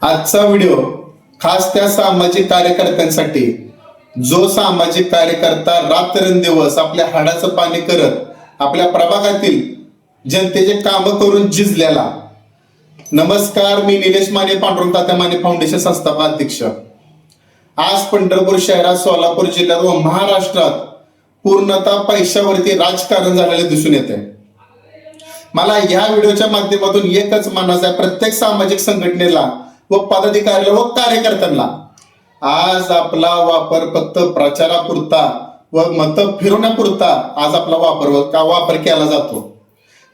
आजचा व्हिडिओ खास त्या सामाजिक कार्यकर्त्यांसाठी जो सामाजिक कार्यकर्ता रात्रंदिवस आपल्या हाडाचं पाणी करत आपल्या प्रभागातील जनतेचे काम करून झिजलेला. नमस्कार, मी निलेश माने, पांडुरंग तात्या माने फाउंडेशन संस्थापक अध्यक्ष. आज पंढरपूर शहरात, सोलापूर जिल्ह्यात व महाराष्ट्रात पूर्णतः पैशावरती राजकारण झालेले दिसून येते. मला या व्हिडिओच्या माध्यमातून एकच म्हणायचं आहे, प्रत्येक सामाजिक संघटनेला व पदाधिकाऱ्याला व कार्यकर्त्यांना, आज आपला वापर फक्त प्रचारापुरता व मत फिरवण्यापुरता आज आपला वापर केला जातो.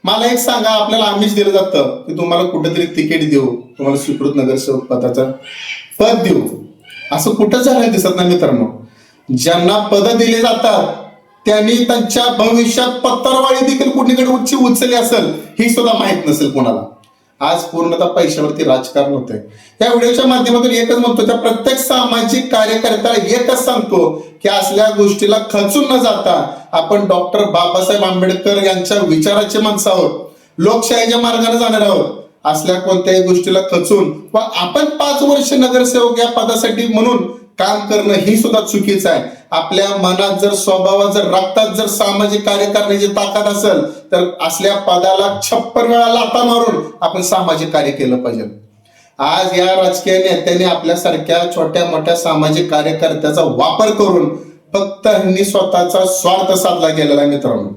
मला एक सांगा, आपल्याला आमिष दिलं जातं की तुम्हाला कुठेतरी तिकीट देऊ, तुम्हाला स्वीकृत नगरसेवक पदाचं पद देऊ. असं कुठं झालं दिसत नाही मित्रांनो. ज्यांना पद दिले जातात त्यांनी त्यांच्या भविष्यात पत्तरवाळी देखील कुणीकडे उचलली असेल ही सुद्धा माहित नसेल कोणाला. आज पूर्णतः पैशावरती राजकारण होतंय. या व्हिडिओच्या माध्यमातून एकच म्हणतो, त्या प्रत्येक सामाजिक कार्यकर्त्याला एकच सांगतो की असल्या गोष्टीला खचून न जाता आपण डॉक्टर बाबासाहेब आंबेडकर यांच्या विचाराचे माणसं आहोत, लोकशाहीच्या मार्गाने जाणार आहोत. असल्या कोणत्याही गोष्टीला खचून व आपण 5 वर्ष नगरसेवक या पदासाठी म्हणून काम करणं ही सुद्धा चुकीचं आहे. आपल्या मनात जर, स्वभावात जर, रक्तात जर सामाजिक कार्य करण्याची ताकद असेल तर असल्या पदाला 56 वेळा लाथा मारून आपण सामाजिक कार्य केलं पाहिजे. आज या राजकीय नेत्यांनी आपल्यासारख्या छोट्या मोठ्या सामाजिक कार्यकर्त्याचा वापर करून फक्त ह्यांनी स्वतःचा स्वार्थ साधला गेलेला आहे. मित्रांनो,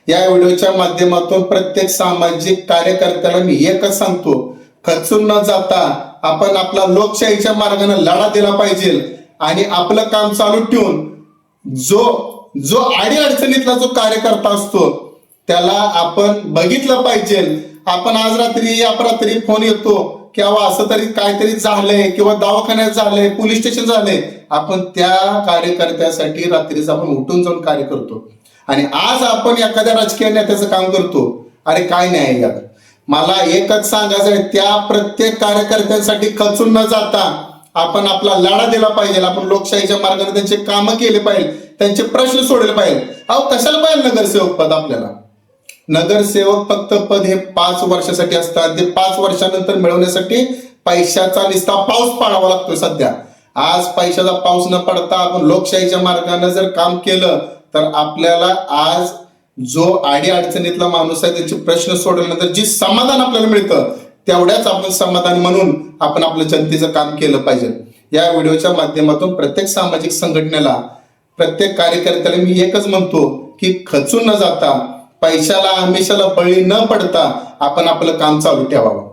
या व्हिडिओच्या माध्यमातून प्रत्येक सामाजिक कार्यकर्त्याला मी एकच सांगतो, खचून न जाता आपण आपला लोकशाहीच्या मार्गाने लढा दिला पाहिजे आणि आपलं काम चालू ठेवून जो अडीअडचणीतला जो कार्यकर्ता असतो त्याला आपण बघितलं पाहिजे. आपण आज रात्री अपरात्री फोन येतो किंवा असं तरी काहीतरी झालंय किंवा दवाखान्यात झालंय, पोलीस स्टेशन झालंय, आपण त्या कार्यकर्त्यासाठी रात्रीच आपण उठून जाऊन कार्य करतो. आणि आज आपण एखाद्या राजकीय नेत्याचं काम करतो. अरे काय नाही यात. मला एकच सांगायचं आहे, त्या प्रत्येक कार्यकर्त्यांसाठी खचून न जाता आपण आपला लढा दिला पाहिजे. आपण लोकशाहीच्या मार्गाने त्यांचे काम केले पाहिजे, त्यांचे प्रश्न सोडले पाहिजे. अहो, कशाला पाहिजे नगरसेवक पद आपल्याला? नगरसेवक फक्त पद हे 5 वर्षासाठी असतात. ते 5 वर्षानंतर मिळवण्यासाठी पैशाचा निस्ता पाऊस पाडावा लागतो. सध्या आज पैशाचा पाऊस न पडता आपण लोकशाहीच्या मार्गाने जर काम केलं तर आपल्याला आज जो अडीअडचणीतला माणूस आहे त्याचे प्रश्न सोडवल्यानंतर जी समाधान आपल्याला मिळतं तेवढ्याच आपण समाधान म्हणून आपण आपलं जनतेचं काम केलं पाहिजे. या व्हिडिओच्या माध्यमातून प्रत्येक सामाजिक संघटनेला, प्रत्येक कार्यकर्त्याला मी एकच म्हणतो की खचून न जाता, पैशाला आमिषाला बळी न पडता आपण आपलं काम चालू ठेवावं.